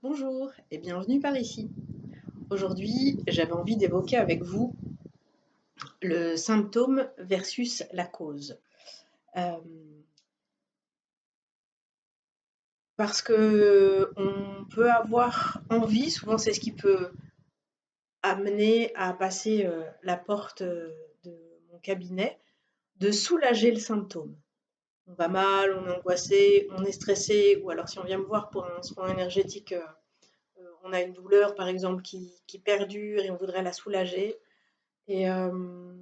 Bonjour et bienvenue par ici. Aujourd'hui, j'avais envie d'évoquer avec vous le symptôme versus la cause. Euh, Parce que on peut avoir envie, souvent c'est ce qui peut amener à passer la porte de mon cabinet, de soulager le symptôme. On va mal, on est angoissé, on est stressé, ou alors si on vient me voir pour un soin énergétique, on a une douleur par exemple qui perdure et on voudrait la soulager. Et, euh,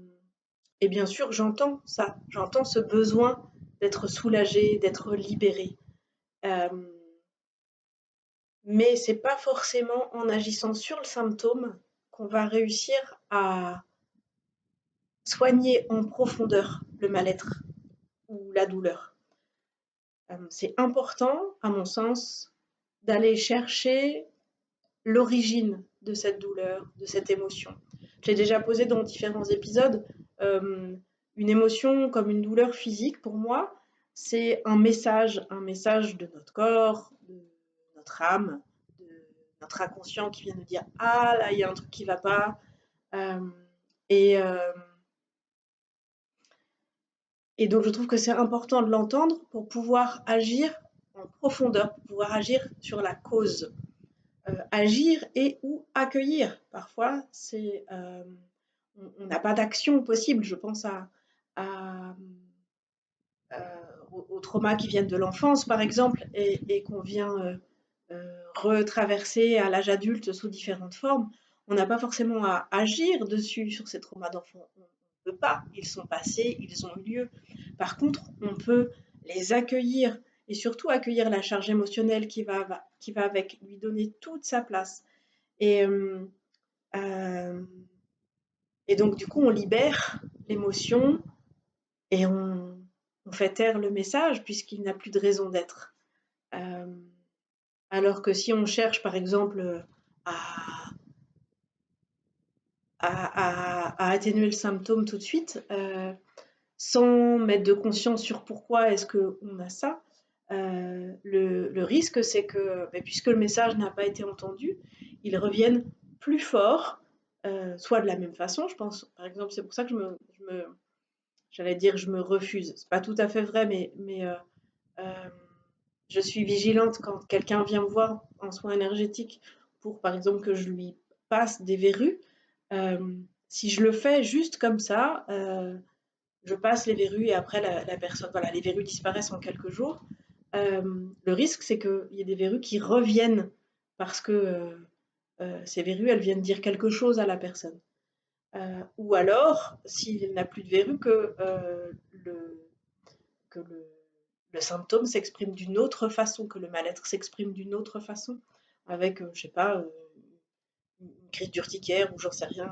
et bien sûr, j'entends ça, j'entends ce besoin d'être soulagé, d'être libéré. Euh, mais c'est pas forcément en agissant sur le symptôme qu'on va réussir à soigner en profondeur le mal-être ou la douleur. C'est important, à mon sens, d'aller chercher l'origine de cette douleur, de cette émotion. Je l'ai déjà posé dans différents épisodes. euh, une émotion comme une douleur physique, pour moi, c'est un message de notre corps, de notre âme, de notre inconscient qui vient nous dire ah là il y a un truc qui va pas. Euh, et, euh, et donc je trouve que c'est important de l'entendre pour pouvoir agir en profondeur, pour pouvoir agir sur la cause. Agir et ou accueillir. Parfois, on n'a pas d'action possible. Je pense à, aux traumas qui viennent de l'enfance, par exemple, et qu'on vient retraverser à l'âge adulte sous différentes formes. On n'a pas forcément à agir dessus, sur ces traumas d'enfant. On ne peut pas. Ils sont passés, ils ont eu lieu. Par contre, on peut les accueillir et surtout accueillir la charge émotionnelle qui va avec, lui donner toute sa place. Et, euh, et donc, du coup, on libère l'émotion et on fait taire le message puisqu'il n'a plus de raison d'être. Euh, alors que si on cherche, par exemple, à, à atténuer le symptôme tout de suite, sans mettre de conscience sur pourquoi est-ce qu'on a ça, le risque, c'est que, puisque le message n'a pas été entendu, il revienne plus fort, soit de la même façon, je pense. Par exemple, c'est pour ça que j'allais dire, je me refuse. C'est pas tout à fait vrai, euh, je suis vigilante quand quelqu'un vient me voir en soins énergétiques pour, par exemple, que je lui passe des verrues. Si je le fais juste comme ça, je passe les verrues et après la personne, voilà, les verrues disparaissent en quelques jours. Le risque, c'est qu'il y ait des verrues qui reviennent parce que ces verrues, elles viennent dire quelque chose à la personne. Ou alors, s'il n'a plus de verrues, que le symptôme s'exprime d'une autre façon, que le mal-être s'exprime d'une autre façon, avec, je sais pas, une crise d'urticaire ou j'en sais rien.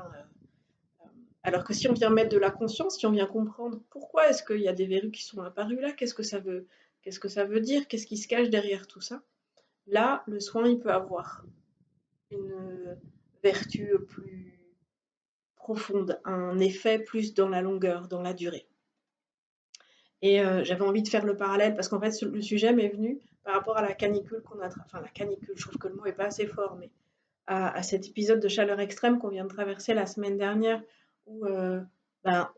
Alors que si on vient mettre de la conscience, si on vient comprendre pourquoi est-ce qu'il y a des verrues qui sont apparues là, qu'est-ce que ça veut dire, qu'est-ce qui se cache derrière tout ça, là, le soin, il peut avoir une vertu plus profonde, un effet plus dans la longueur, dans la durée. Et j'avais envie de faire le parallèle parce qu'en fait, le sujet m'est venu par rapport à la canicule qu'on a, enfin la canicule, je trouve que le mot est pas assez fort, mais à cet épisode de chaleur extrême qu'on vient de traverser la semaine dernière, où ben,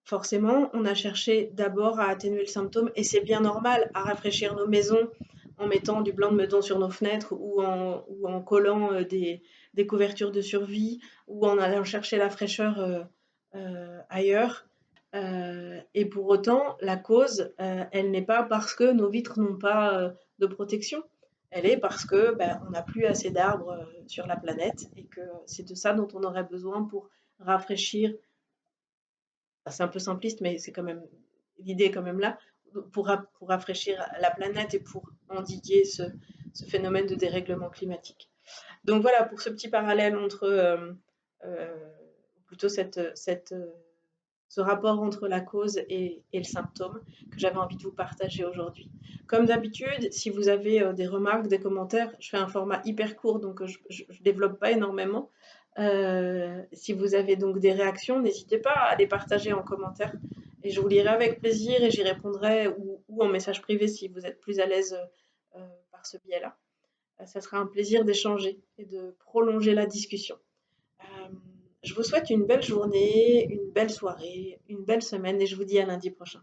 forcément, on a cherché d'abord à atténuer le symptôme, et c'est bien normal, à rafraîchir nos maisons en mettant du blanc de meudon sur nos fenêtres ou en collant des couvertures de survie ou en allant chercher la fraîcheur ailleurs. Et pour autant, la cause, elle n'est pas parce que nos vitres n'ont pas de protection. Elle est parce que on n'a plus assez d'arbres sur la planète et que c'est de ça dont on aurait besoin pour rafraîchir. Enfin, c'est un peu simpliste, mais c'est quand même l'idée est quand même là pour rafraîchir la planète et pour endiguer ce phénomène de dérèglement climatique. Donc voilà pour ce petit parallèle entre euh, plutôt ce rapport entre la cause et le symptôme que j'avais envie de vous partager aujourd'hui. Comme d'habitude, si vous avez des remarques, des commentaires, je fais un format hyper court, donc je ne développe pas énormément. Si vous avez donc des réactions, n'hésitez pas à les partager en commentaire et je vous lirai avec plaisir et j'y répondrai ou en message privé si vous êtes plus à l'aise par ce biais-là. Ça sera un plaisir d'échanger et de prolonger la discussion. Je vous souhaite une belle journée, une belle soirée, une belle semaine et je vous dis à lundi prochain.